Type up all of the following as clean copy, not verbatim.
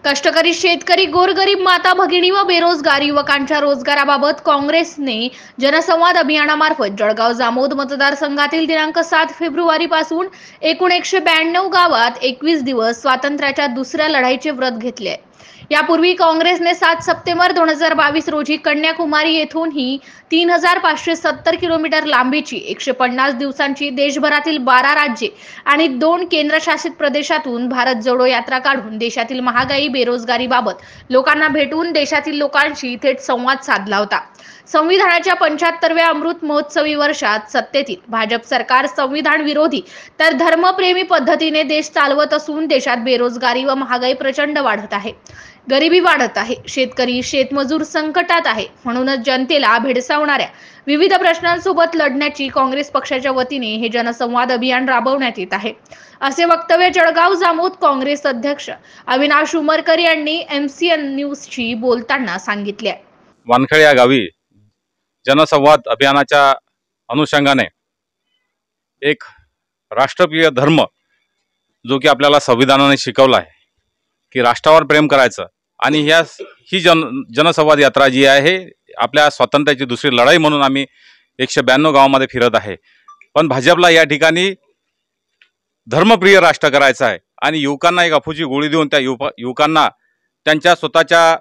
कष्टकरी शेतकरी, गोरगरीब माता भगिनी व बेरोजगार युवकांच्या रोजगाराबाबत काँग्रेसने जनसंवाद अभियानामार्फत जळगाव जामोद मतदारसंघातील दिनांक 7 फेब्रुवारी पासून एकूण 192 गावात 21 दिवस स्वातंत्र्याच्या दुसऱ्या लढाईचे व्रत घेतले आहे। यापूर्वी काँग्रेसने 7 सप्टेंबर 2022 रोजी कन्याकुमारी येथून ही 3570 किलोमीटर लांबीची 150 दिवसांची देशभरातील 12 राज्ये आणि 2 केंद्रशासित प्रदेशातून भारत जोडो यात्रा काढून देशातील महागाई, बेरोजगारीबाबत लोकांना भेटून देशातील लोकांशी थेट संवाद साधला होता। संविधानाच्या 75व्या अमृत महोत्सवी वर्षात सत्तेतील भाजप सरकार संविधान विरोधी तर धर्मप्रेमी पद्धतीने देश चालवत असून देशात बेरोजगारी व महागाई प्रचंड वाढत आहे, गरिबी वाढत आहे, शेतकरी शेतमजूर संकटात आहे। म्हणूनच जनतेला भेडसावणाऱ्या विविध प्रश्नांसोबत लढण्याची काँग्रेस पक्षाच्या वतीने हे जनसंवाद अभियान राबवण्यात येत आहे, असे वक्तव्य जळगाव जामोद काँग्रेस अध्यक्ष अविनाश उमरकर यांनी MCN न्यूजशी बोलताना सांगितले। वानखेडे या गावी जनसंवाद अभियानाच्या अनुषंगाने एक राष्ट्रप्रिय धर्म जो की आपल्याला संविधानाने शिकवला आहे की राष्ट्रावर प्रेम करायचं आणि ही जनसंवाद यात्रा जी आहे आपल्या स्वातंत्र्याची दुसरी लढाई म्हणून आम्ही 192 गावामध्ये फिरत आहे। पण भाजपला या ठिकाणी धर्मप्रिय राष्ट्र करायचं आहे आणि युवकांना एक अफूची गोळी देऊन त्या युवकांना त्यांच्या स्वतःच्या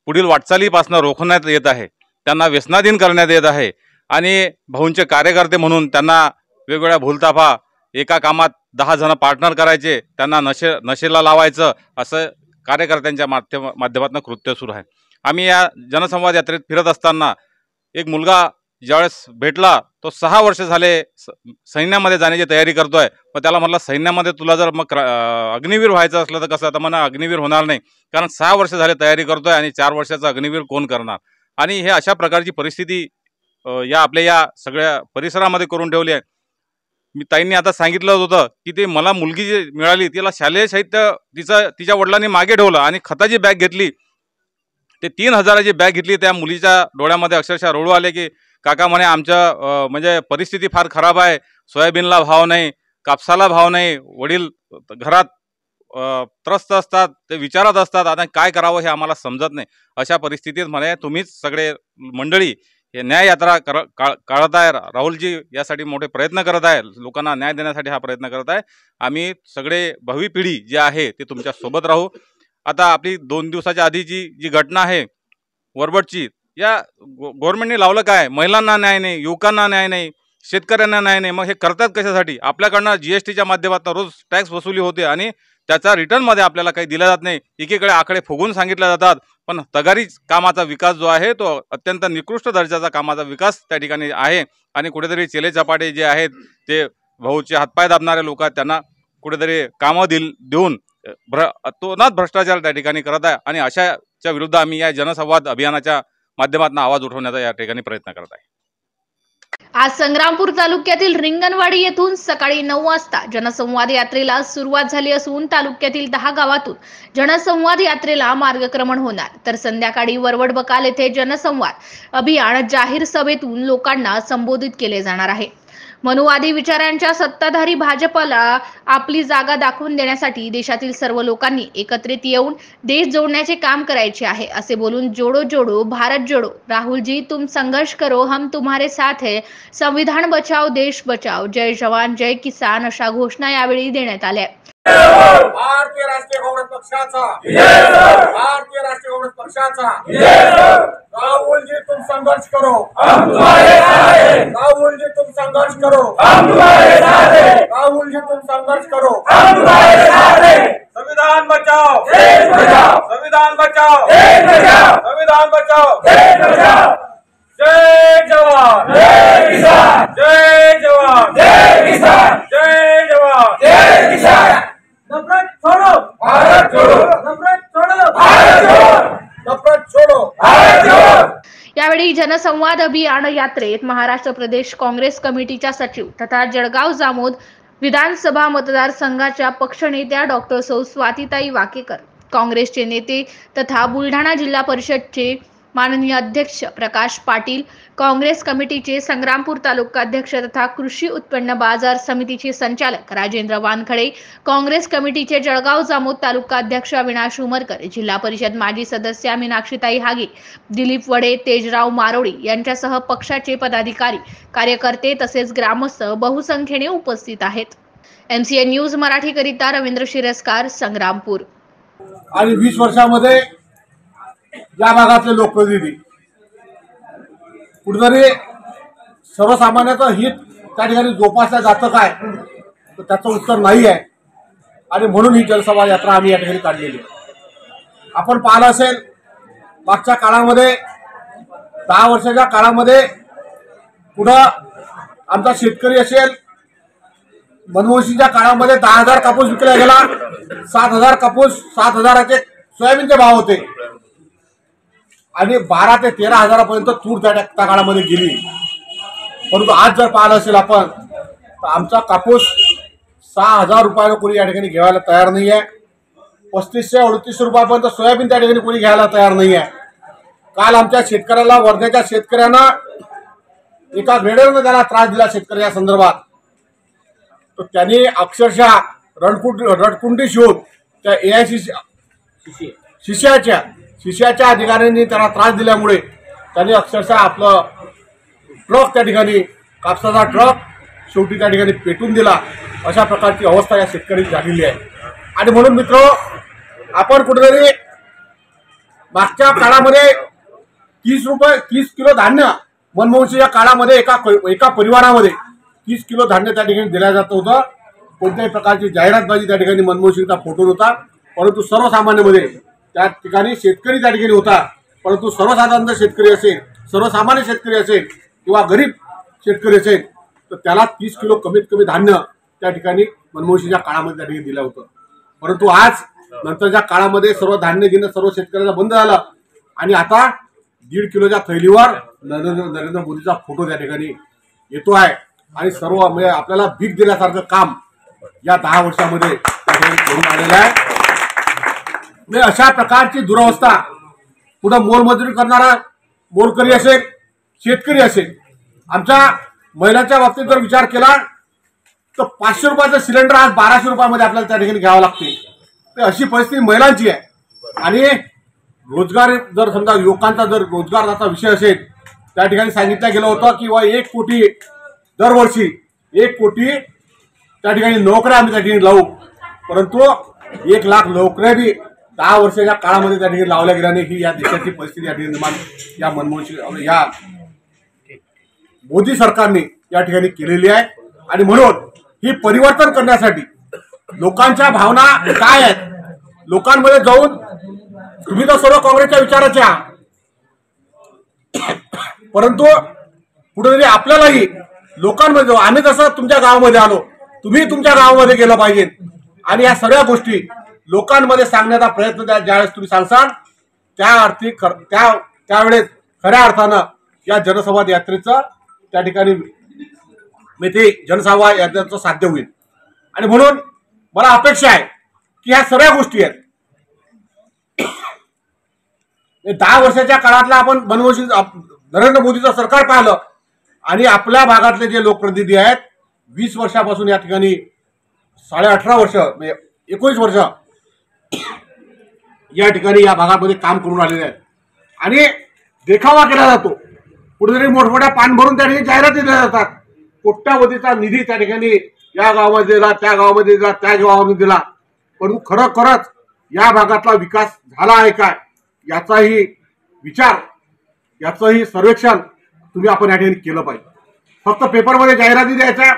पुढील वाटचालीपासून रोखण्यात येत आहे, त्यांना व्यसनाधीन करण्यात येत आहे आणि भाऊंचे कार्यकर्ते म्हणून त्यांना वेगवेगळ्या भूलताफा एका कामात 10 जण पार्टनर करायचे, त्यांना नशेला लावायचं, असं कार्यकर्त्यांच्या माध्यमातून कृत्य सुरू आहे। आम्ही या जनसंवाद यात्रेत फिरत असताना एक मुलगा ज्यावेळेस भेटला तो 6 वर्ष झाले सैन्यामध्ये जाण्याची तयारी करतोय। मग त्याला म्हटलं सैन्यामध्ये तुला जर मग अग्निवीर व्हायचं असलं तर कसं? तर म्हणा अग्निवीर होणार नाही, कारण 6 वर्ष झाले तयारी करतोय आणि 4 वर्षाचा अग्निवीर कोण करणार? आणि हे अशा प्रकारची परिस्थिती या आपल्या या सगळ्या परिसरामध्ये करून ठेवली आहे। मी ताईंनी आता सांगितलं होतं की ते मला मुलगी जी मिळाली तिला शालेय साहित्य तिच्या वडिलांनी मागे ठेवलं आणि खताची बॅग घेतली, ते 3000ची बॅग घेतली। त्या मुलीच्या डोळ्यामध्ये अक्षरशः रडू आले की काका म्हणे आमच्या म्हणजे परिस्थिती फार खराब आहे, सोयाबीनला भाव नाही, कापसाला भाव नाही, वडील घरात त्रस्त असतात, ते विचारत असतात आता काय करावं हे आम्हाला समजत नाही। अशा परिस्थितीत म्हणे तुम्हीच सगळे मंडळी हे न्याय यात्रा काढत आहे, राहुलजी यासाठी मोठे प्रयत्न करत आहे, लोकांना न्याय देण्यासाठी हा प्रयत्न करत आहे। आम्ही सगळे भावी पिढी जी आहे ते तुमच्या सोबत राहू। आता आपली 2 दिवसाच्या आधीची जी घटना आहे वरबटची, या गव्हर्नमेंटने लावलं काय? महिलांना न्याय नाही, युवकांना न्याय नाही, शेतकऱ्यांना न्याय नाही। मग हे करतात कशासाठी? आपल्याकडनं GSTच्या माध्यमातून रोज टॅक्स वसुली होते आणि त्याचा रिटर्नमध्ये आपल्याला काही दिला जात नाही। एकीकडे आकडे फुगून सांगितले जातात, पण तगारी कामाचा विकास जो आहे तो अत्यंत निकृष्ट दर्जाचा कामाचा विकास त्या ठिकाणी आहे आणि कुठेतरी चेले चपाटे जे आहेत ते भाऊचे हातपाय दाबणारे लोक आहेत त्यांना कुठेतरी कामं देऊन अतोनात भ्रष्टाचार त्या ठिकाणी करत आहे आणि अशाच्या विरुद्ध आम्ही या जनसंवाद अभियानाच्या माध्यमातून आवाज उठवण्याचा या ठिकाणी प्रयत्न करत आहे। आज संग्रामपूर तालुक्यातील रिंगणवाडी येथून सकाळी 9 वाजता जनसंवाद यात्रेला सुरुवात झाली असून तालुक्यातील 10 गावातून जनसंवाद यात्रेला मार्गक्रमण होणार, तर संध्याकाळी वरवड बकाल येथे जनसंवाद अभियान जाहीर सभेतून लोकांना संबोधित केले जाणार आहे। मनुवादी विचारांच्या सत्ताधारी भाजपला आपली जागा दाखवून देण्यासाठी देशातील सर्व लोकांनी एकत्रित येऊन देश जोडण्याचे काम करायचे आहे, असे बोलून जोडो जोडो भारत जोडो, राहुल जी तुम संघर्ष करो हम तुम्हारे साथ है, संविधान बचाओ देश बचाओ, जय जवान जय किसान अशा घोषणा यावेळी देण्यात आल्या। भारतीय राष्ट्रीय काँग्रेस पक्षाचा भारतीय राष्ट्रीय काँग्रेस पक्षाचा राहुल जी तुम संघर्ष करो हम तुम्हारे साथ हैं, राहुल जी तुम संघर्ष करो हम तुम्हारे साथ हैं, राहुल जी तुम संघर्ष करो हम तुम्हारे साथ हैं। संविधान बचाओ देश बचाओ, संविधान बचाओ देश बचाओ, संविधान बचाओ देश बचाओ। जय जवान जय किसान, जय जवान जय किसान, जय जवान जय किसान। नफरत छोड़ो भारत जोड़ो, नफरत छोड़ो भारत जोड़ो, नफरत छोड़ो भारत जोड़ो। यावेळी जनसंवाद अभियान यात्रेत महाराष्ट्र प्रदेश काँग्रेस कमिटीच्या सचिव तथा जळगाव जामोद विधानसभा मतदारसंघाच्या पक्षनेत्या डॉक्टर सौ स्वातीताई वाकेकर, काँग्रेसचे नेते तथा बुलढाणा जिल्हा परिषदचे माननीय अध्यक्ष प्रकाश पाटील, काँग्रेस कमिटीचे संग्रामपूर तालुका अध्यक्ष तथा कृषी उत्पन्न बाजार समितीचे संचालक राजेंद्र वानखडे, काँग्रेस कमिटीचे जळगाव जामोद तालुका अध्यक्ष अविनाश उमरकर, जिल्हा परिषद माजी सदस्य मीनाक्षीताई हागे, दिलीप वडे, तेजराव मारोडी यांच्यासह पक्षाचे पदाधिकारी, कार्यकर्ते तसेच ग्रामस्थ बहुसंख्येने उपस्थित आहेत. MCN न्यूज मराठी करिता रवींद्र शिरस्कार, संग्रामपूर. आणि 20 वर्षामध्ये या भागातले लोकप्रतिनिधी कुठेतरी सर्वसामान्याचं हित त्या ठिकाणी जोपासलं जातं काय, तर त्याचं उत्तर नाही आहे. आणि म्हणून ही जनसभा यात्रा आम्ही या ठिकाणी काढलेली आहे. आपण पाहिलं असेल, मागच्या काळामध्ये 10 वर्षाच्या काळामध्ये पुढं आमचा शेतकरी असेल, मनमोहनसिंगच्या काळामध्ये 10,000 कापूस विकला गेला, 7,000 कापूस, 7,000चे सोयाबीनचे भाव होते आणि 12 ते 13,000पर्यंत तूर त्या काळामध्ये गेली. परंतु आज जर पाहिलं असेल आपण, तर आमचा कापूस 6,000 रुपयाला कोणी या ठिकाणी घ्यायला तयार नाही आहे. 3500-3800 रुपयापर्यंत सोयाबीन त्या ठिकाणी कोणी घ्यायला तयार नाही आहे. काल आमच्या शेतकऱ्याला, वर्ध्याच्या शेतकऱ्यांना एका ग्रेडरनं त्याला त्रास दिला शेतकऱ्या संदर्भात. तर त्यांनी अक्षरशः रडकुंडी शिवून त्या AIC शिष्याच्या अधिकाऱ्यांनी त्याला त्रास दिल्यामुळे त्यांनी अक्षरशः आपलं ट्रक त्या ठिकाणी, कापसाचा ट्रक शेवटी त्या ठिकाणी पेटून दिला. अशा प्रकारची अवस्था या शेतकरी झालेली आहे. आणि म्हणून मित्र, आपण कुठेतरी मागच्या काळामध्ये 30 किलो धान्य मनमोहनसिंगच्या काळामध्ये एका परिवारामध्ये 30 किलो धान्य त्या ठिकाणी दिलं जात होतं. कोणत्याही प्रकारची जाहिरातबाजी त्या ठिकाणी मनमोहनसिंगचा फोटो होता. परंतु सर्वसामान्यमध्ये त्या ठिकाणी शेतकरी त्या ठिकाणी होता. परंतु सर्वसाधारण शेतकरी असेल, सर्वसामान्य शेतकरी असेल किंवा गरीब शेतकरी असेल, तर त्याला 30 किलो कमीत कमी धान्य त्या ठिकाणी मनमोहनसिंगच्या काळामध्ये त्या ठिकाणी दिलं होतं. परंतु आज नंतरच्या काळामध्ये सर्व धान्य घेणं सर्व शेतकऱ्याला बंद झालं आणि आता 1.5 किलोच्या थैलीवर नरेंद्र मोदीचा फोटो त्या ठिकाणी येतो आहे. आणि सर्व म्हणजे आपल्याला भीक दिल्यासारखं काम या 10 वर्षामध्ये त्या ठिकाणी करून आलेलं आहे. म्हणजे अशा प्रकारची दुरवस्था पुढं मोलमजुरी करणारा मोलकरी असेल, शेतकरी असेल, आमच्या महिलांच्या बाबतीत जर विचार केला तर 500 रुपयाचं सिलेंडर आज 1200 रुपयामध्ये आपल्याला त्या ठिकाणी घ्यावं लागते. तर अशी परिस्थिती महिलांची आहे. आणि रोजगार जर समजा युवकांचा जर रोजगाराचा विषय असेल, त्या ठिकाणी सांगितलं गेलं होतं की 1 कोटी दरवर्षी 1 कोटी त्या ठिकाणी नोकऱ्या आम्ही त्या ठिकाणी लावू. परंतु 1 लाख नोकऱ्या बी 10 वर्षाच्या काळामध्ये त्या ठिकाणी लावल्या गेल्याने ही या देशाची परिस्थिती या ठिकाणी निर्माण या मनमोहनसिंग या मोदी सरकारने या ठिकाणी केलेली आहे. आणि म्हणून ही परिवर्तन करण्यासाठी लोकांच्या भावना काय आहेत, लोकांमध्ये जाऊन, तुम्ही तर सर्व काँग्रेसच्या विचाराचे आहात, परंतु कुठेतरी आपल्यालाही लोकांमध्ये जाऊ, आम्ही जसं तुमच्या गावामध्ये आलो, तुम्ही तुमच्या गावामध्ये गेलं पाहिजे. आणि या सगळ्या गोष्टी लोकांमध्ये सांगण्याचा प्रयत्न ज्यावेळेस तुम्ही सांगसाल, त्यावेळेस खऱ्या अर्थानं या जनसंवाद यात्रेचं त्या ठिकाणी ते जनसंवाद यात्रेचं साध्य होईल. आणि म्हणून मला अपेक्षा आहे की ह्या सगळ्या गोष्टी आहेत, 10 वर्षाच्या काळातला आपण मनमोहनसिंग नरेंद्र मोदीचं सरकार पाहिलं आणि आपल्या भागातले जे लोकप्रतिनिधी आहेत 20 वर्षापासून या ठिकाणी 18.5 वर्ष म्हणजे 19 वर्ष या ठिकाणी या भागामध्ये काम करून आलेले आहेत. आणि देखावा केला जातो, कुठेतरी मोठमोठ्या पान भरून त्या ठिकाणी जाहिराती दिल्या जातात, कोट्यावधीचा निधी त्या ठिकाणी या गावामध्ये दिला, त्या गावामध्ये दिला, त्या गावामध्ये दिला. परंतु खरंच या भागातला विकास झाला आहे काय याचाही विचार, याचंही सर्वेक्षण आपण या ठिकाणी केलं पाहिजे. फक्त पेपरमध्ये जाहिराती द्यायच्या